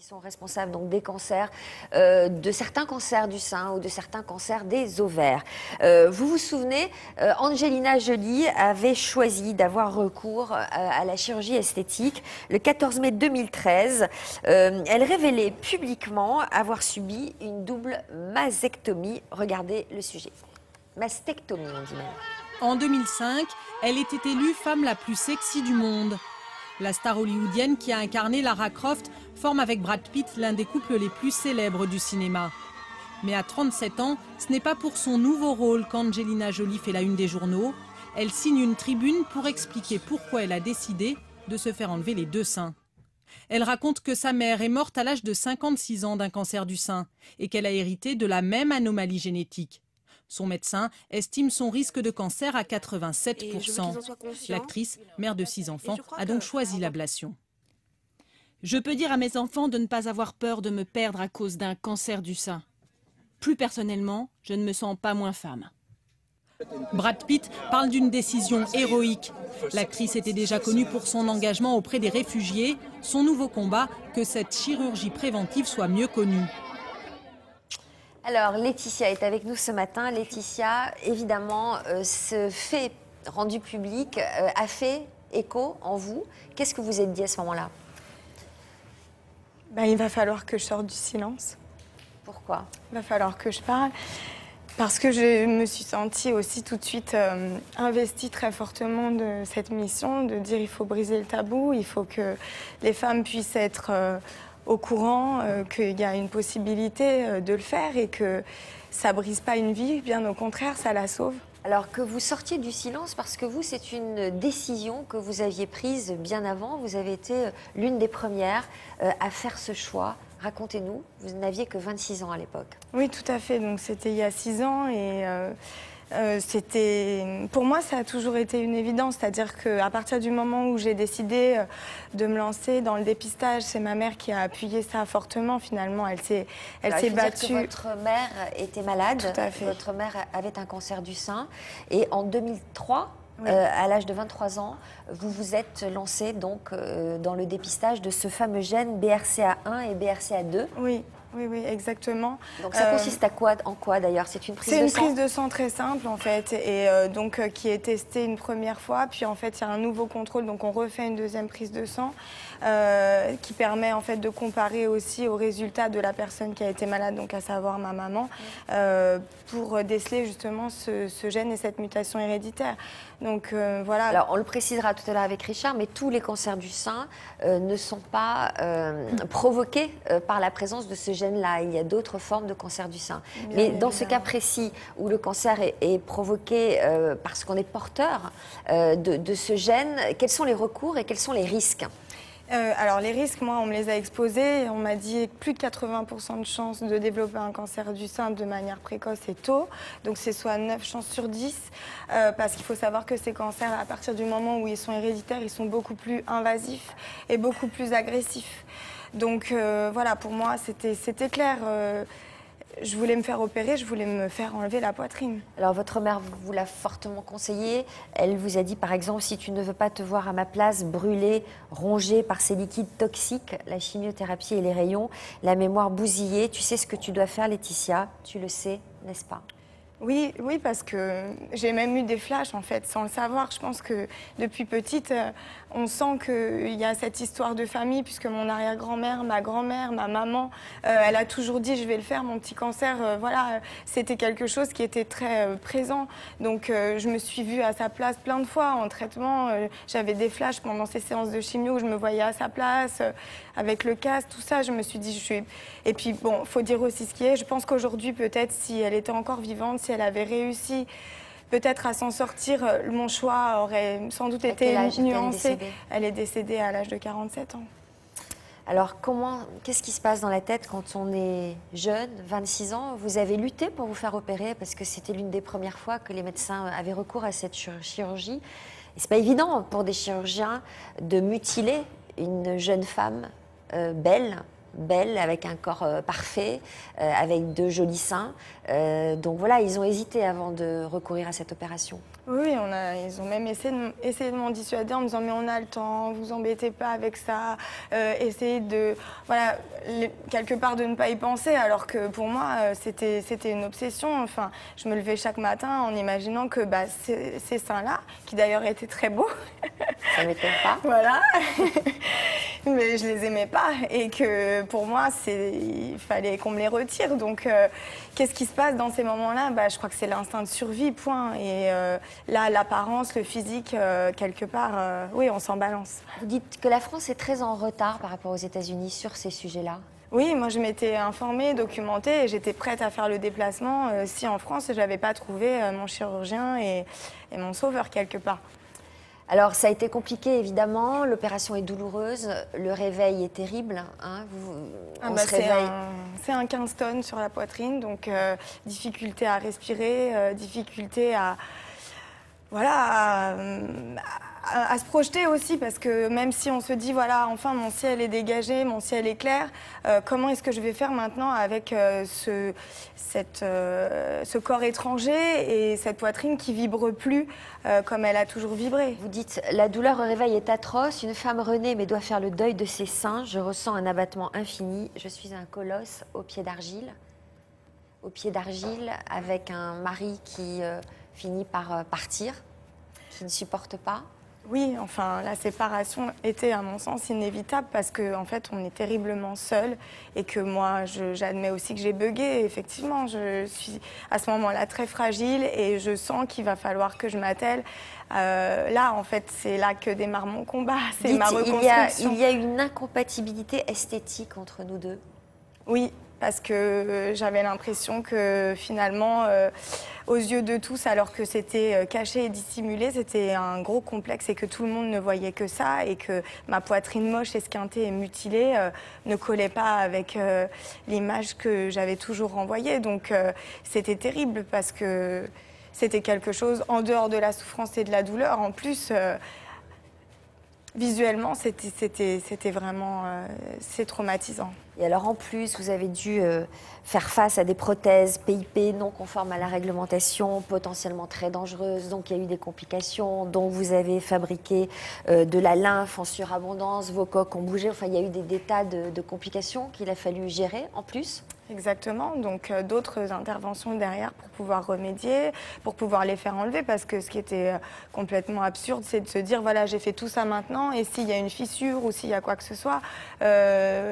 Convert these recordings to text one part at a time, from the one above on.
qui sont responsables donc des cancers, de certains cancers du sein ou de certains cancers des ovaires. Vous vous souvenez, Angelina Jolie avait choisi d'avoir recours à la chirurgie esthétique le 14 mai 2013. Elle révélait publiquement avoir subi une double mastectomie. Regardez le sujet. Mastectomie, on dit même. En 2005, elle était élue femme la plus sexy du monde. La star hollywoodienne qui a incarné Lara Croft forme avec Brad Pitt l'un des couples les plus célèbres du cinéma. Mais à 37 ans, ce n'est pas pour son nouveau rôle qu'Angelina Jolie fait la une des journaux. Elle signe une tribune pour expliquer pourquoi elle a décidé de se faire enlever les deux seins. Elle raconte que sa mère est morte à l'âge de 56 ans d'un cancer du sein et qu'elle a hérité de la même anomalie génétique. Son médecin estime son risque de cancer à 87%. L'actrice, mère de 6 enfants, a donc choisi l'ablation. Je peux dire à mes enfants de ne pas avoir peur de me perdre à cause d'un cancer du sein. Plus personnellement, je ne me sens pas moins femme. Brad Pitt parle d'une décision héroïque. L'actrice était déjà connue pour son engagement auprès des réfugiés. Son nouveau combat, que cette chirurgie préventive soit mieux connue. Alors, Laetitia est avec nous ce matin. Laetitia, évidemment, ce fait rendu public a fait écho en vous. Qu'est-ce que vous êtes dit à ce moment-là? Il va falloir que je sorte du silence. Pourquoi? Il va falloir que je parle. Parce que je me suis sentie aussi tout de suite investie très fortement de cette mission, de dire il faut briser le tabou, il faut que les femmes puissent être au courant qu'il y a une possibilité de le faire et que ça ne brise pas une vie, bien au contraire, ça la sauve. Alors que vous sortiez du silence, parce que vous, c'est une décision que vous aviez prise bien avant. Vous avez été l'une des premières à faire ce choix. Racontez-nous, vous n'aviez que 26 ans à l'époque. Oui, tout à fait. Donc c'était il y a 6 ans et pour moi, ça a toujours été une évidence. C'est-à-dire qu'à partir du moment où j'ai décidé de me lancer dans le dépistage, c'est ma mère qui a appuyé ça fortement. Finalement, elle s'est battue. Dire que votre mère était malade. Tout à fait. Votre mère avait un cancer du sein. Et en 2003, oui. À l'âge de 23 ans, vous vous êtes lancé donc, dans le dépistage de ce fameux gène BRCA1 et BRCA2. Oui. Oui, exactement. Donc ça consiste en quoi d'ailleurs? C'est une prise de sang? C'est une prise de sang très simple en fait, et donc qui est testée une première fois, puis en fait il y a un nouveau contrôle, donc on refait une deuxième prise de sang qui permet en fait de comparer aussi aux résultats de la personne qui a été malade, donc à savoir ma maman, pour déceler justement ce gène et cette mutation héréditaire. Donc voilà. Alors on le précisera tout à l'heure avec Richard, mais tous les cancers du sein ne sont pas provoqués par la présence de ce gène-là. Il y a d'autres formes de cancer du sein. Mais dans ce cas précis où le cancer est provoqué parce qu'on est porteur de ce gène, quels sont les recours et quels sont les risques? Alors les risques, moi on me les a exposés, on m'a dit plus de 80% de chances de développer un cancer du sein de manière précoce et tôt, donc c'est soit 9 chances sur 10, parce qu'il faut savoir que ces cancers, à partir du moment où ils sont héréditaires, ils sont beaucoup plus invasifs et beaucoup plus agressifs. Donc voilà, pour moi c'était clair. Je voulais me faire opérer, je voulais me faire enlever la poitrine. Alors votre mère vous l'a fortement conseillé. Elle vous a dit par exemple, si tu ne veux pas te voir à ma place brûlée, rongée par ces liquides toxiques, la chimiothérapie et les rayons, la mémoire bousillée, tu sais ce que tu dois faire Laetitia, tu le sais, n'est-ce pas? Oui, parce que j'ai même eu des flashs en fait, sans le savoir. Je pense que depuis petite, on sent qu'il y a cette histoire de famille, puisque mon arrière-grand-mère, ma grand-mère, ma maman, elle a toujours dit je vais le faire, mon petit cancer. Voilà, c'était quelque chose qui était très présent. Donc je me suis vue à sa place plein de fois en traitement. J'avais des flashs pendant ces séances de chimio où je me voyais à sa place, avec le casque, tout ça. Je me suis dit, Et puis bon, faut dire aussi ce qui est. Je pense qu'aujourd'hui, peut-être, si elle était encore vivante, si elle avait réussi peut-être à s'en sortir, mon choix aurait sans doute été nuancé. Elle est décédée à l'âge de 47 ans. Alors qu'est-ce qui se passe dans la tête quand on est jeune, 26 ans? Vous avez lutté pour vous faire opérer parce que c'était l'une des premières fois que les médecins avaient recours à cette chirurgie. Et c'est pas évident pour des chirurgiens de mutiler une jeune femme belle belle, avec un corps parfait, avec de jolis seins. Donc voilà, ils ont hésité avant de recourir à cette opération. Oui, ils ont même essayé de m'en dissuader en me disant mais on a le temps, vous embêtez pas avec ça, essayez de, voilà, quelque part de ne pas y penser, alors que pour moi c'était une obsession. Enfin, je me levais chaque matin en imaginant que ces seins-là, qui d'ailleurs étaient très beaux, ça m'étonne pas. Voilà, mais je les aimais pas et que pour moi il fallait qu'on me les retire. Donc qu'est-ce qui se passe dans ces moments-là? Je crois que c'est l'instinct de survie, point. Et là, l'apparence, le physique, quelque part, oui, on s'en balance. Vous dites que la France est très en retard par rapport aux États-Unis sur ces sujets-là. Oui, moi je m'étais informée, documentée et j'étais prête à faire le déplacement si en France je n'avais pas trouvé mon chirurgien et mon sauveur quelque part. Alors ça a été compliqué évidemment, l'opération est douloureuse, le réveil est terrible. Hein, c'est un 15 tonnes sur la poitrine, donc difficulté à respirer, difficulté à... Voilà, à se projeter aussi, parce que même si on se dit, voilà, enfin, mon ciel est dégagé, mon ciel est clair, comment est-ce que je vais faire maintenant avec ce corps étranger et cette poitrine qui vibre plus comme elle a toujours vibré? Vous dites, la douleur au réveil est atroce, une femme renaît mais doit faire le deuil de ses seins, je ressens un abattement infini, je suis un colosse aux pieds d'argile. Au pied d'argile, avec un mari qui finit par partir, qui ne supporte pas. Oui, enfin, la séparation était à mon sens inévitable parce qu'en fait, on est terriblement seuls et que moi, j'admets aussi que j'ai bugué. Effectivement, je suis à ce moment-là très fragile et je sens qu'il va falloir que je m'attelle. Là, en fait, c'est là que démarre mon combat, c'est ma reconstruction. Il y a une incompatibilité esthétique entre nous deux. Oui, parce que j'avais l'impression que finalement, aux yeux de tous, alors que c'était caché et dissimulé, c'était un gros complexe et que tout le monde ne voyait que ça et que ma poitrine moche, esquintée et mutilée ne collait pas avec l'image que j'avais toujours renvoyée. Donc c'était terrible parce que c'était quelque chose en dehors de la souffrance et de la douleur. En plus, visuellement, c'était vraiment c'est traumatisant. Et alors en plus, vous avez dû faire face à des prothèses PIP non conformes à la réglementation, potentiellement très dangereuses, donc il y a eu des complications, donc vous avez fabriqué de la lymphe en surabondance, vos coques ont bougé, enfin il y a eu des tas de complications qu'il a fallu gérer en plus. Exactement, donc d'autres interventions derrière pour pouvoir remédier, pour pouvoir les faire enlever, parce que ce qui était complètement absurde, c'est de se dire, voilà, j'ai fait tout ça maintenant, et s'il y a une fissure ou s'il y a quoi que ce soit, je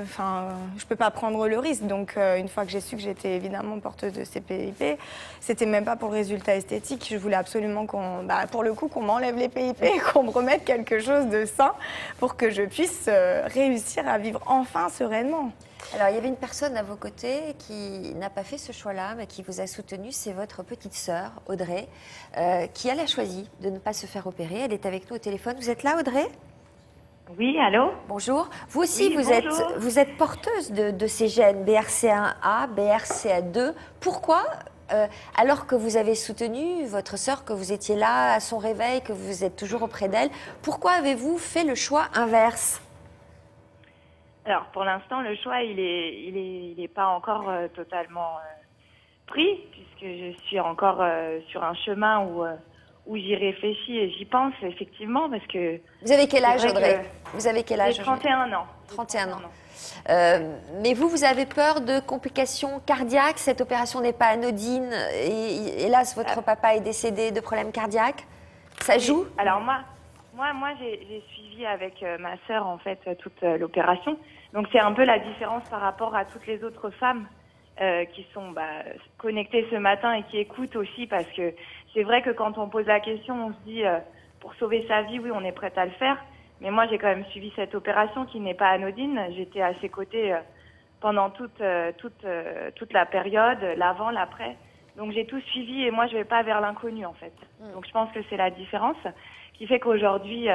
ne peux pas prendre le risque. Donc une fois que j'ai su que j'étais évidemment porteuse de ces PIP, c'était même pas pour le résultat esthétique, je voulais absolument pour le coup, qu'on m'enlève les PIP et qu'on me remette quelque chose de sain pour que je puisse réussir à vivre enfin sereinement. Alors, il y avait une personne à vos côtés qui n'a pas fait ce choix-là, mais qui vous a soutenu, c'est votre petite sœur, Audrey, qui, elle, a choisi de ne pas se faire opérer. Elle est avec nous au téléphone. Vous êtes là, Audrey ? Oui, allô ? Bonjour. Vous aussi, oui, vous êtes porteuse de ces gènes BRCA1, BRCA2. Pourquoi alors que vous avez soutenu votre sœur, que vous étiez là à son réveil, que vous êtes toujours auprès d'elle, pourquoi avez-vous fait le choix inverse ? Alors, pour l'instant, le choix, il est pas encore totalement pris, puisque je suis encore sur un chemin où j'y réfléchis et j'y pense, effectivement, parce que... Vous avez quel âge, Audrey ? Vous avez quel âge ? J'ai 31 ans. 31 ans. Mais vous avez peur de complications cardiaques ? Cette opération n'est pas anodine et hélas, votre papa est décédé de problèmes cardiaques. Ça joue ? Alors moi, j'ai suivi avec ma sœur, en fait, toute l'opération. Donc, c'est un peu la différence par rapport à toutes les autres femmes qui sont connectées ce matin et qui écoutent aussi, parce que c'est vrai que quand on pose la question, on se dit, pour sauver sa vie, oui, on est prête à le faire. Mais moi, j'ai quand même suivi cette opération qui n'est pas anodine. J'étais à ses côtés pendant toute la période, l'avant, l'après. Donc, j'ai tout suivi et moi, je vais pas vers l'inconnu, en fait. Donc, je pense que c'est la différence qui fait qu'aujourd'hui,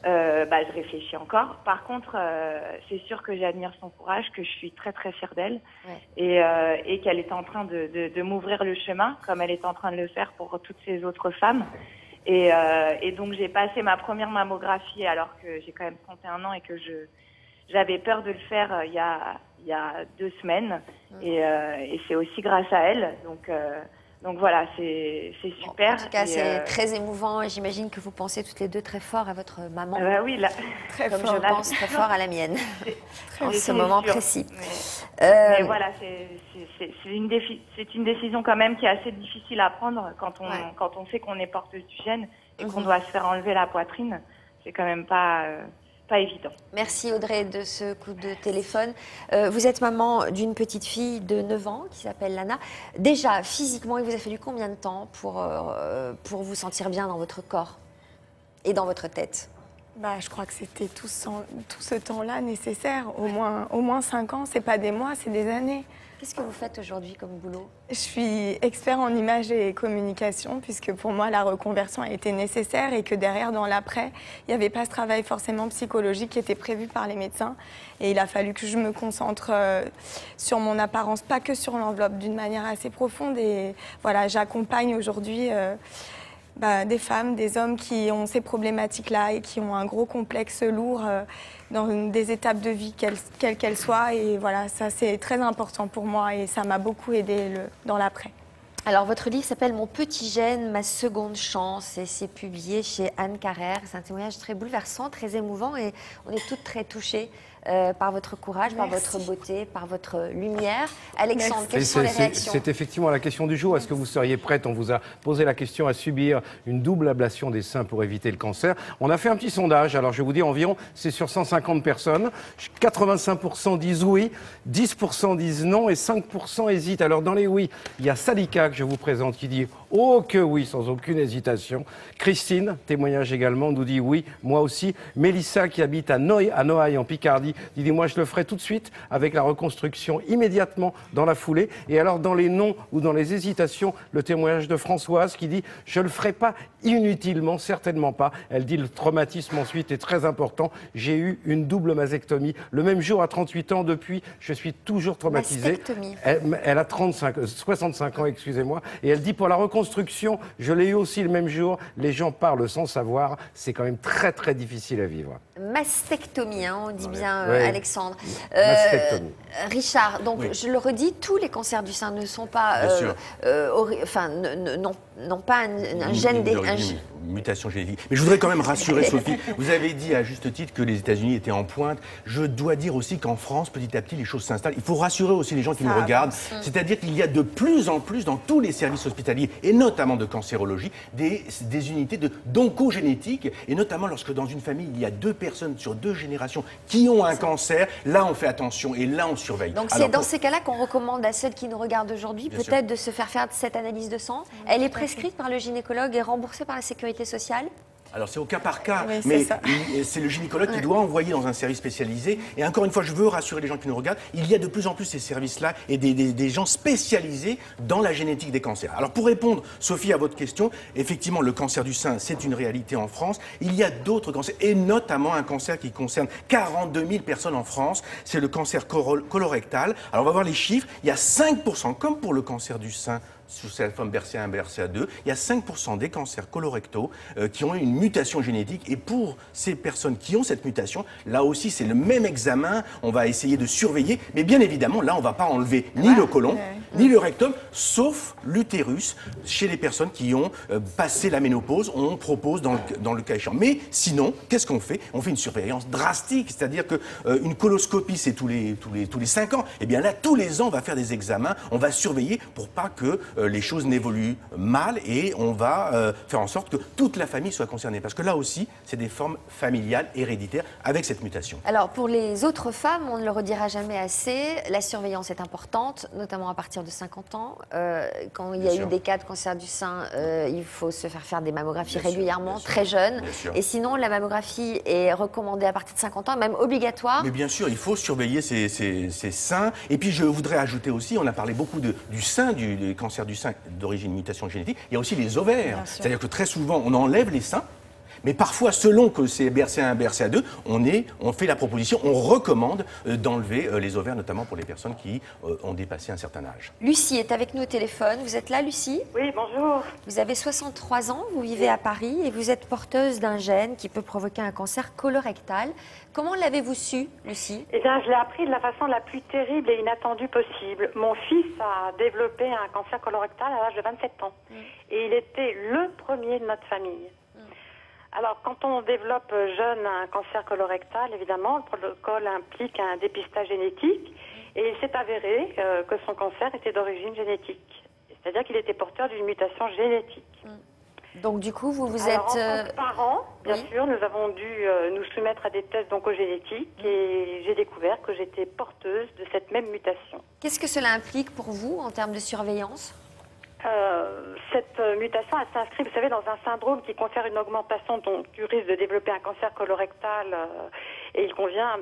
je réfléchis encore. Par contre, c'est sûr que j'admire son courage, que je suis très très fière d'elle, et qu'elle est en train de m'ouvrir le chemin, comme elle est en train de le faire pour toutes ces autres femmes. Et donc j'ai passé ma première mammographie alors que j'ai quand même 31 ans et que j'avais peur de le faire il y a il y a 2 semaines. Et c'est aussi grâce à elle. Donc voilà, c'est super. En tout cas, c'est très émouvant et j'imagine que vous pensez toutes les deux très fort à votre maman. Oui, là, comme je pense très fort à la mienne en ce moment précis. Mais voilà, c'est une décision quand même qui est assez difficile à prendre quand on sait qu'on est porteuse du gène et qu'on doit se faire enlever la poitrine. C'est quand même pas évident. Merci Audrey de ce coup de téléphone. Vous êtes maman d'une petite fille de 9 ans qui s'appelle Lana. Déjà, physiquement, il vous a fallu combien de temps pour vous sentir bien dans votre corps et dans votre tête? Je crois que c'était tout ce temps-là nécessaire. Au moins 5 ans, c'est pas des mois, c'est des années. Qu'est-ce que vous faites aujourd'hui comme boulot? Je suis expert en images et communication, puisque pour moi, la reconversion a été nécessaire et que derrière, dans l'après, il n'y avait pas ce travail forcément psychologique qui était prévu par les médecins. Et il a fallu que je me concentre sur mon apparence, pas que sur l'enveloppe, d'une manière assez profonde. Et voilà, j'accompagne aujourd'hui des femmes, des hommes qui ont ces problématiques-là et qui ont un gros complexe lourd dans des étapes de vie, quelles qu'elles soient. Et voilà, ça c'est très important pour moi et ça m'a beaucoup aidé dans l'après. Alors, votre livre s'appelle « Mon petit gène, ma seconde chance » et c'est publié chez Anne Carrère. C'est un témoignage très bouleversant, très émouvant et on est toutes très touchées par votre courage, par votre beauté, par votre lumière. Alexandre, quelles sont les réactions? C'est effectivement la question du jour. Est-ce que vous seriez prête? On vous a posé la question à subir une double ablation des seins pour éviter le cancer. On a fait un petit sondage. Alors, je vais vous dire environ, c'est sur 150 personnes. 85% disent oui, 10% disent non et 5% hésitent. Alors, dans les oui, il y a Salika que je vous présente qui dit « Oh que oui !» sans aucune hésitation. Christine, témoignage également, nous dit « Oui, moi aussi ». Mélissa qui habite à Noailles en Picardie dit « Moi, je le ferai tout de suite avec la reconstruction immédiatement dans la foulée ». Et alors, dans les non ou dans les hésitations, le témoignage de Françoise qui dit « Je ne le ferai pas inutilement, certainement pas ». Elle dit « Le traumatisme ensuite est très important. J'ai eu une double mastectomie le même jour à 38 ans. Depuis, je suis toujours traumatisée. » Elle a 65 ans, excusez-moi. Et elle dit « Pour la reconstruction, je l'ai eu aussi le même jour. Les gens parlent sans savoir. C'est quand même très, très difficile à vivre. » Mastectomie, hein, on dit bien, ouais. Alexandre. Mastectomie. Richard, donc Oui. je le redis, tous les cancers du sein ne sont pas, n'ont pas un gène une mutation génétique. Mais je voudrais quand même rassurer Sophie. Vous avez dit à juste titre que les États-Unis étaient en pointe. Je dois dire aussi qu'en France, petit à petit, les choses s'installent. Il faut rassurer aussi les gens qui nous regardent. C'est-à-dire qu'il y a de plus en plus dans tous les services hospitaliers, et notamment de cancérologie, des unités d'oncogénétique. Et notamment lorsque dans une famille, il y a 2 personnes sur 2 générations qui ont un cancer, là on fait attention et là on surveille. Donc c'est dans ces cas-là qu'on recommande à celles qui nous regardent aujourd'hui peut-être de se faire cette analyse de sang. Elle est prescrite par le gynécologue et remboursée par la sécurité sociale? Alors c'est au cas par cas, Oui, mais c'est c'est le gynécologue qui doit envoyer dans un service spécialisé. Et encore une fois, je veux rassurer les gens qui nous regardent, il y a de plus en plus ces services-là et des gens spécialisés dans la génétique des cancers. Alors pour répondre, Sophie, à votre question, effectivement, le cancer du sein, c'est une réalité en France. Il y a d'autres cancers, et notamment un cancer qui concerne 42 000 personnes en France, c'est le cancer colorectal. Alors on va voir les chiffres, il y a 5%, comme pour le cancer du sein, sous la forme BRCA1, BRCA2, il y a 5% des cancers colorectaux qui ont une mutation génétique. Et pour ces personnes qui ont cette mutation, là aussi, c'est le même examen. On va essayer de surveiller. Mais bien évidemment, là, on ne va pas enlever ni le côlon, ni le rectum, sauf l'utérus. Chez les personnes qui ont passé la ménopause, on propose dans le cas échéant. Mais sinon, qu'est-ce qu'on fait? On fait une surveillance drastique. C'est-à-dire qu'une coloscopie, c'est tous les 5 ans. Et bien là, tous les ans, on va faire des examens. On va surveiller pour pas que les choses n'évoluent mal et on va faire en sorte que toute la famille soit concernée. Parce que là aussi, c'est des formes familiales, héréditaires, avec cette mutation. Alors, pour les autres femmes, on ne le redira jamais assez, la surveillance est importante, notamment à partir de 50 ans. Quand il y a eu des cas de cancer du sein, il faut se faire des mammographies régulièrement, très jeunes. Et sinon, la mammographie est recommandée à partir de 50 ans, même obligatoire. Mais bien sûr, il faut surveiller ces seins. Et puis, je voudrais ajouter aussi, on a parlé beaucoup du sein, du cancer du sein d'origine mutation génétique. Il y a aussi les ovaires. C'est-à-dire que très souvent, on enlève les seins, Mais parfois, selon que c'est BRCA1, BRCA2, on fait la proposition, on recommande d'enlever les ovaires, notamment pour les personnes qui ont dépassé un certain âge. Lucie est avec nous au téléphone. Vous êtes là, Lucie? Oui, bonjour. Vous avez 63 ans, vous vivez à Paris et vous êtes porteuse d'un gène qui peut provoquer un cancer colorectal. Comment l'avez-vous su, Lucie? Eh bien, je l'ai appris de la façon la plus terrible et inattendue possible. Mon fils a développé un cancer colorectal à l'âge de 27 ans. Et il était le premier de notre famille. Alors, quand on développe jeune un cancer colorectal, évidemment, le protocole implique un dépistage génétique. Et il s'est avéré que son cancer était d'origine génétique. C'est-à-dire qu'il était porteur d'une mutation génétique. Donc du coup, vous Alors, êtes... en tant que parents, bien oui. sûr, nous avons dû nous soumettre à des tests d'oncogénétique et j'ai découvert que j'étais porteuse de cette même mutation. Qu'est-ce que cela implique pour vous en termes de surveillance? Cette mutation, elle s'inscrit, vous savez, dans un syndrome qui confère une augmentation du risque de développer un cancer colorectal et il convient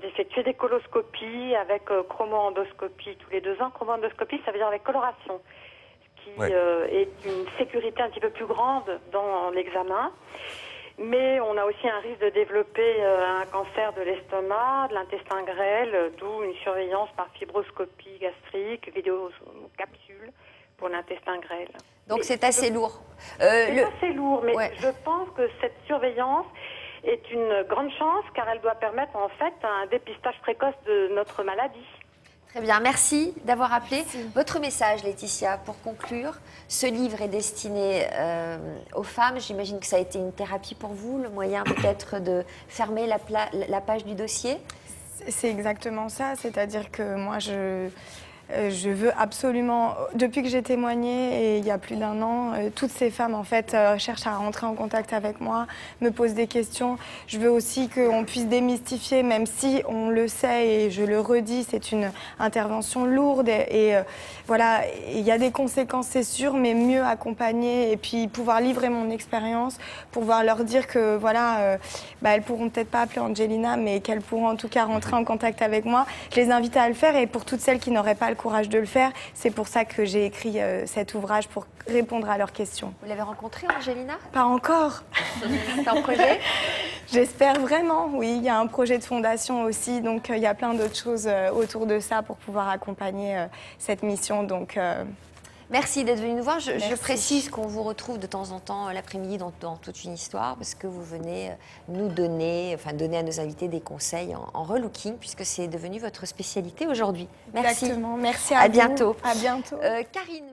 d'effectuer des coloscopies avec chromoendoscopie tous les 2 ans. Chromoendoscopie, ça veut dire avec coloration, ce qui est une sécurité un petit peu plus grande dans l'examen. Mais on a aussi un risque de développer un cancer de l'estomac, de l'intestin grêle, d'où une surveillance par fibroscopie gastrique, vidéocapsule pour l'intestin grêle. Donc c'est assez lourd. C'est assez lourd, mais je pense que cette surveillance est une grande chance car elle doit permettre en fait un dépistage précoce de notre maladie. Très bien, merci d'avoir appelé. Votre message, Laetitia, pour conclure. Ce livre est destiné aux femmes. J'imagine que ça a été une thérapie pour vous, le moyen peut-être de fermer la page du dossier. C'est exactement ça, c'est-à-dire que moi je veux absolument, depuis que j'ai témoigné et il y a plus d'1 an, toutes ces femmes en fait cherchent à rentrer en contact avec moi, me posent des questions. Je veux aussi qu'on puisse démystifier, même si on le sait et je le redis, c'est une intervention lourde et voilà, il y a des conséquences c'est sûr, mais mieux accompagner et puis pouvoir livrer mon expérience, pouvoir leur dire que voilà, elles pourront peut-être pas appeler Angelina, mais qu'elles pourront en tout cas rentrer en contact avec moi. Je les invite à le faire et pour toutes celles qui n'auraient pas le courage de le faire. C'est pour ça que j'ai écrit cet ouvrage, pour répondre à leurs questions. Vous l'avez rencontrée, Angelina? Pas encore. C'est un projet? J'espère vraiment, oui. Il y a un projet de fondation aussi, donc il y a plein d'autres choses autour de ça pour pouvoir accompagner cette mission. Donc, merci d'être venu nous voir. Je précise qu'on vous retrouve de temps en temps l'après-midi dans toute une histoire parce que vous venez nous donner, donner à nos invités des conseils en relooking puisque c'est devenu votre spécialité aujourd'hui. Merci. Exactement. Merci à vous. Bientôt. À bientôt. Karine.